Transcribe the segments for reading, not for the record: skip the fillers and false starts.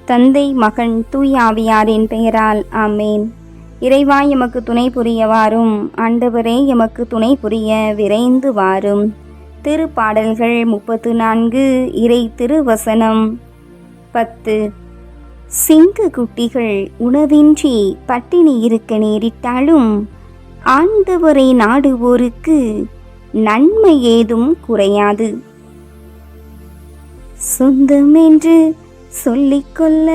தந்தை, மகன், தூய் ஆவியாரின் பெயரால் ஆமேன். இறைவா எமக்கு துணை புரிய வாரும். ஆண்டவரே எமக்கு துணை புரிய விரைந்து வாரும். திருப்பாடல்கள் 34. இறை திருவசனம் 10. சிங்க குட்டிகள் உணவின்றி பட்டினி இருக்க நேரிட்டாலும் ஆண்டவரை நாடுவோருக்கு நன்மை ஏதும் குறையாது. சொந்தமென்று சொல்லிக்கொள்ள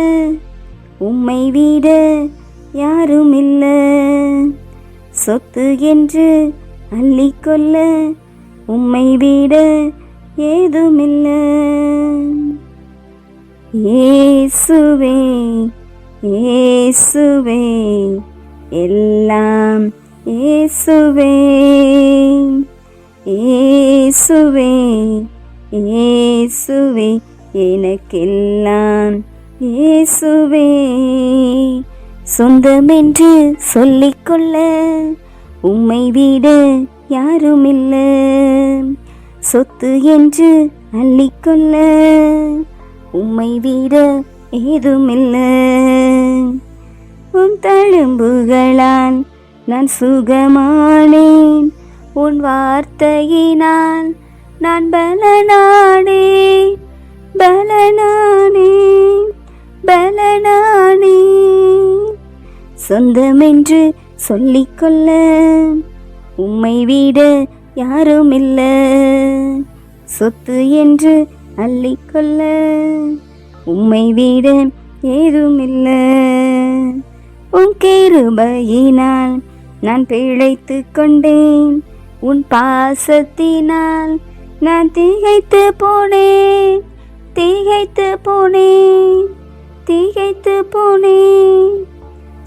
உம்மை விட யாரும் இல்ல, சொத்து என்று அள்ளிக்கொள்ள உம்மை விட ஏதுமில்ல. இயேசுவே இயேசுவே எல்லாம் இயேசுவே, இயேசுவே இயேசுவே எனக்கெல்லாம் இயேசுவே. சொந்தமென்று சொல்லிக்கொள்ள உம்மை விட யாருமில்ல, சொத்து என்று அள்ளிக்கொள்ள உம்மை விட ஏதுமில்ல. உன் தழும்புகளால் நான் சுகமானேன், உன் வார்த்தையினால் நான் பலனானேன், பலனானேன், பலனானேன். சொந்தமென்று சொல்லிக்கொள்ள உம்மை விட யாருமில்ல, சொத்து என்று அள்ளிக்கொள்ள உம்மை விட ஏதுமில்ல. உன் கிருபையினால் நான் பிழைத்து கொண்டேன், உன் பாசத்தினால் நான் திகைத்து போனேன், திகைத்து போனேன், திகைத்து போனேன்.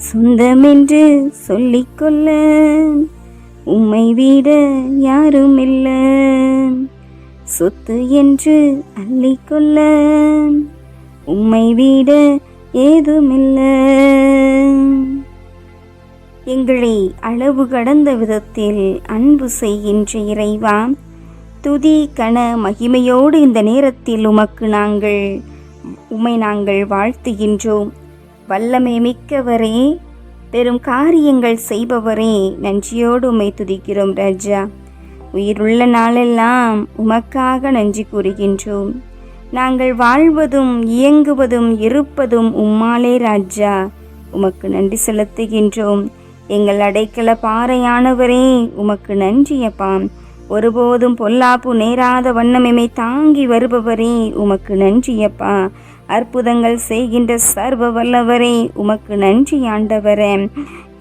சொந்தமென்று சொல்லிக்கொள்ள உம்மை விட யாருமில்ல, சொத்து என்று அள்ளிக்கொள்ள உம்மை விட ஏதுமில்ல. எங்களை அளவு கடந்த விதத்தில் அன்பு செய்கின்ற இறைவா, துதி கன மகிமையோடு இந்த நேரத்தில் உம்மை நாங்கள் வாழ்த்துகின்றோம். வல்லமை மிக்கவரே, பெரும் காரியங்கள் செய்பவரே, நன்றியோடு உம்மை துதிக்கிறோம் ராஜா. உயிருள்ள நாளெல்லாம் உமக்காக நன்றி கூறுகின்றோம். நாங்கள் வாழ்வதும் இயங்குவதும் இருப்பதும் உம்மாலே ராஜா. உமக்கு நன்றி செலுத்துகின்றோம். எங்கள் அடைக்கல பாறையானவரே, உமக்கு நன்றியப்பா. ஒருபோதும் பொல்லாப்பு நேராத வண்ணமெமை தாங்கி வருபவரே, உமக்கு நன்றியப்பா. அற்புதங்கள் செய்கின்ற சர்வ வல்லவரே, உமக்கு நன்றி ஆண்டவரே.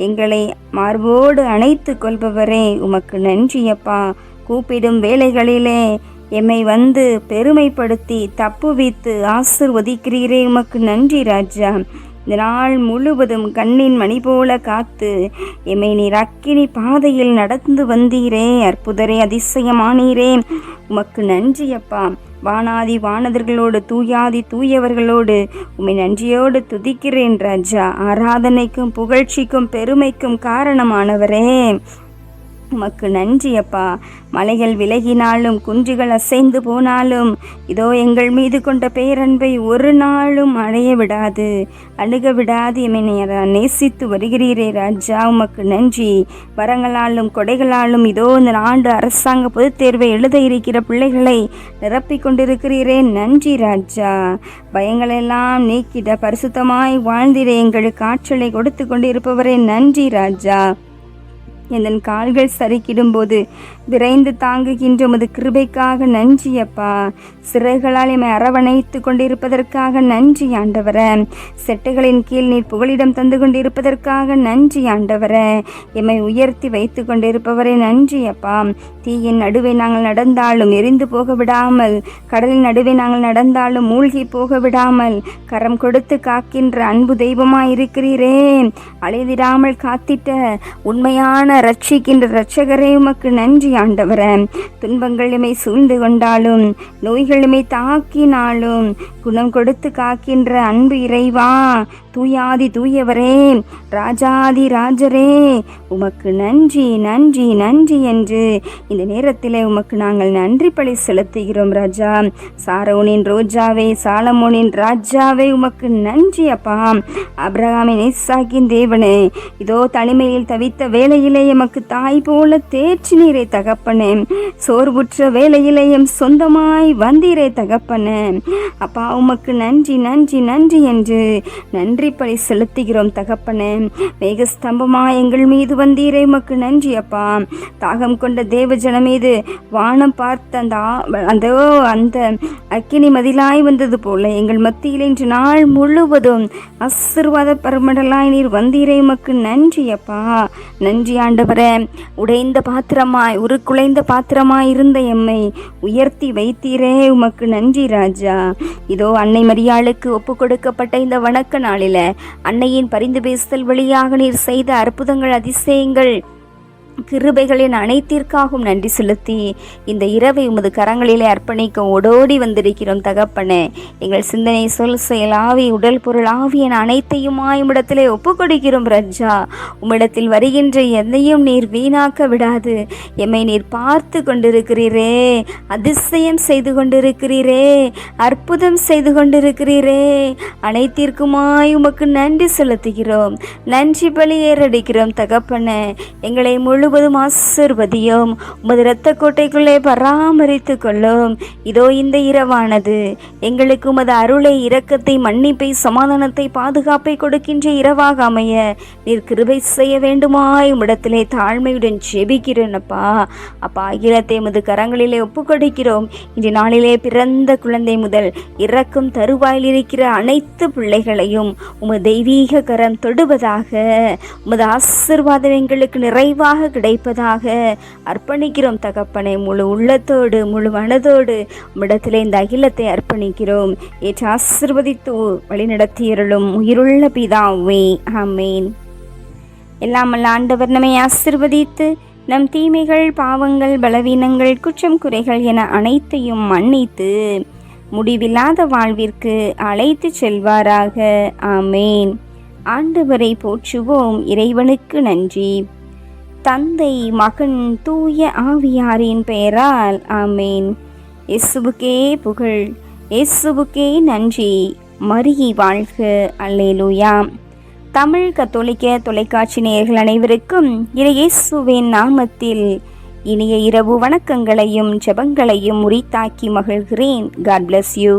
எங்களை மார்போடு அணைத்து கொள்பவரே, உமக்கு நன்றியப்பா. கூப்பிடும் வேளைகளிலே எம்மை வந்து பெருமைப்படுத்தி தப்புவித்து ஆசிர்வதிக்கிறீரே, உமக்கு நன்றி ராஜா. இந்த நாள் முழுவதும் கண்ணின் மணி போல காத்து எம்மை நீர் அக்கினி பாதையில் நடந்து வந்தீரே, அற்புதரே, அதிசயமானீரே, உமக்கு நன்றியப்பா. வானாதி வானதர்களோடு தூயாதி தூயவர்களோடு உம்மை நன்றியோடு துதிக்கிறேன் ராஜா. ஆராதனைக்கும் புகழ்ச்சிக்கும் பெருமைக்கும் காரணமானவரே, உமக்கு நன்றியப்பா. மலைகள் விலகினாலும் குன்றுகள் அசைந்து போனாலும் இதோ எங்கள் மீது கொண்ட பேரன்பை ஒரு நாளும் அடைய விடாது, அணுக விடாது எம்மை நேசித்து வருகிறீரே ராஜா. உமக்கு நன்றி. வரங்களாலும் கொடைகளாலும் இதோ இந்த ஆண்டு அரசாங்க பொதுத் தேர்வை எழுத இருக்கிற பிள்ளைகளை நிரப்பிக் கொண்டிருக்கிறீரே, நன்றி ராஜா. பயங்களெல்லாம் நீக்கிட பரிசுத்தமாய் வாழ்ந்திட எங்களுக்கு ஆற்றலை கொடுத்து கொண்டிருப்பவரே, நன்றி ராஜா. என் கால்கள் சறுக்கிடும் போது விரைந்து தாங்குகின்ற உமது கிருபைக்காக நன்றியப்பா. சிறைகளால் எம்மை அரவணைத்து கொண்டிருப்பதற்காக நன்றி ஆண்டவரே. செட்டைகளின் கீழ் நீர் புகலிடம் தந்து கொண்டிருப்பதற்காக நன்றி ஆண்டவரே. எம்மை உயர்த்தி வைத்து கொண்டிருப்பவரை நன்றியப்பா. தீயின் நடுவே நாங்கள் நடந்தாலும் எரிந்து போக விடாமல், கடலின் நடுவே நாங்கள் நடந்தாலும் மூழ்கி போக விடாமல் கரம் கொடுத்து காக்கின்ற அன்பு தெய்வமாய் இருக்கிறீரே. அழைதிடாமல் காத்திட்ட உண்மையான ரட்சிக்கின்ற இரட்சகரே உமக்கு நன்றி ஆண்டவரே. துன்பங்கள் எமை சூழ்ந்து கொண்டாலும் நோய்கள் எமை தாக்கினாலும் குணம் கொடுத்து காக்கின்ற அன்பு இறைவா, தூயாதி தூயவரே, ராஜாதி ராஜரே, உமக்கு நன்றி நன்றி நன்றி என்று இந்த நேரத்தில் உமக்கு நாங்கள் நன்றி பலி செலுத்துகிறோம் ராஜா. சாரோனின் ரோஜாவே, சாலமோனின் ராஜாவே, உமக்கு நன்றி அப்பா. அபிரகாமின் ஈசாக்கின் தேவனே, இதோ தனிமையில் தவித்த வேளையிலே எமக்கு தாய் போல தேர்ச்சி நீரே தகப்பனே. சோர்வுற்ற வேளையிலே எம் சொந்தமாய் வந்தீரே தகப்பனே. அப்பா உமக்கு நன்றி நன்றி நன்றி என்று நன்றி பலி செலுத்துகிறோம் தகப்பனே. மேகஸ்தம்பமாய் எங்கள் மீது வந்தீரே, உமக்கு நன்றி அப்பா. தாகம் கொண்ட தேவ ஜன மீது வானம் பார்த்த அந்த அக்கினி மதிலாய் வந்தது போல எங்கள் மத்தியில் இன்று நாள் முழுவதும் ஆசீர்வாத பரமடலாய் நீர் வந்தீரே, உமக்கு நன்றி அப்பா. நன்றி ஆண்டவரே. உடைந்த பாத்திரமாய் உருக்குலைந்த பாத்திரமாய் இருந்த எம்மை உயர்த்தி வைத்தீரே, உமக்கு நன்றி ராஜா. இதோ அன்னை மரியாளுக்கு ஒப்பு கொடுக்கப்பட்ட இந்த வணக்க நாளில அன்னையின் பரிந்து பேசுதல் வழியாக நீர் செய்த அற்புதங்கள், அதிசயங்கள், கிருபைகளின் அனைத்திற்காகவும் நன்றி செலுத்தி இந்த இரவை உமது கரங்களிலே அர்ப்பணிக்க ஓடோடி வந்திருக்கிறோம் தகப்பனே. எங்கள் சிந்தனை, சொல், செயல், ஆவி, உடல், பொருள் ஆவியன் அனைத்தையுமாய் உம்மிடத்திலே ஒப்பு கொடுக்கிறோம் ராஜா. உம்மிடத்தில் வருகின்ற எதையும் நீர் வீணாக்க விடாது எம்மை நீர் பார்த்து கொண்டிருக்கிறீரே, அதிசயம் செய்து கொண்டிருக்கிறீரே, அற்புதம் செய்து கொண்டிருக்கிறீரே. அனைத்திற்குமாய் உமக்கு நன்றி செலுத்துகிறோம், நன்றி பலி ஏறடிக்கிறோம் தகப்பனே. எங்களை முழுவதும் ஆசீர்வதியும், உமது இரத்த கோட்டைக்குள்ளே பராமரித்து கொள்ளும். இதோ இந்த இரவானது எங்களுக்கு உமது அருளை, இரக்கத்தை, மன்னிப்பை, சமாதானத்தை, பாதுகாப்பை கொடுக்கின்ற இரவாக அமைய நீர் கிருபை செய்ய வேண்டுமாய் உம்மிடத்திலே தாழ்மையுடன் ஜெபிக்கிறேன் அப்பா. அப்பா அகிலத்தை உமது கரங்களிலே ஒப்பு கொடுக்கிறோம். இன்று நாளிலே பிறந்த குழந்தை முதல் இறக்கும் தருவாயில் இருக்கிற அனைத்து பிள்ளைகளையும் உமது தெய்வீக கரம் தொடுவதாக, உமது ஆசீர்வாதம் எங்களுக்கு நிறைவாக கிடைப்பதாக அர்ப்பணிக்கிறோம் தகப்பனை. முழு உள்ளத்தோடு முழு மனதோடு உம்மிடத்திலே இந்த அகிலத்தை அர்ப்பணிக்கிறோம். ஏற்று ஆசீர்வதித்து வழிநடத்தியருளும் உயிருள்ள பிதாவே, ஆமேன். எல்லாமல்ல ஆண்டவர் நம்மை ஆசீர்வதித்து நம் தீமைகள், பாவங்கள், பலவீனங்கள், குற்றம், குறைகள் என அனைத்தையும் மன்னித்து முடிவில்லாத வாழ்விற்கு அழைத்து செல்வாராக. ஆமேன். ஆண்டவரை போற்றுவோம். இறைவனுக்கு நன்றி. தந்தை, மகன், தூய ஆவியாரின் பெயரால் ஆமேன். இயேசுவுக்கே புகழ், இயேசுவுக்கே நன்றி. மரியே வாழ்க. அல்லேலூயா. தமிழ் கத்தோலிக்க தொலைக்காட்சி நேயர்கள் அனைவருக்கும் இயேசுவின் நாமத்தில் இனிய இரவு வணக்கங்களையும் ஜெபங்களையும் உரித்தாக்கி மகிழ்கிறேன். God bless you.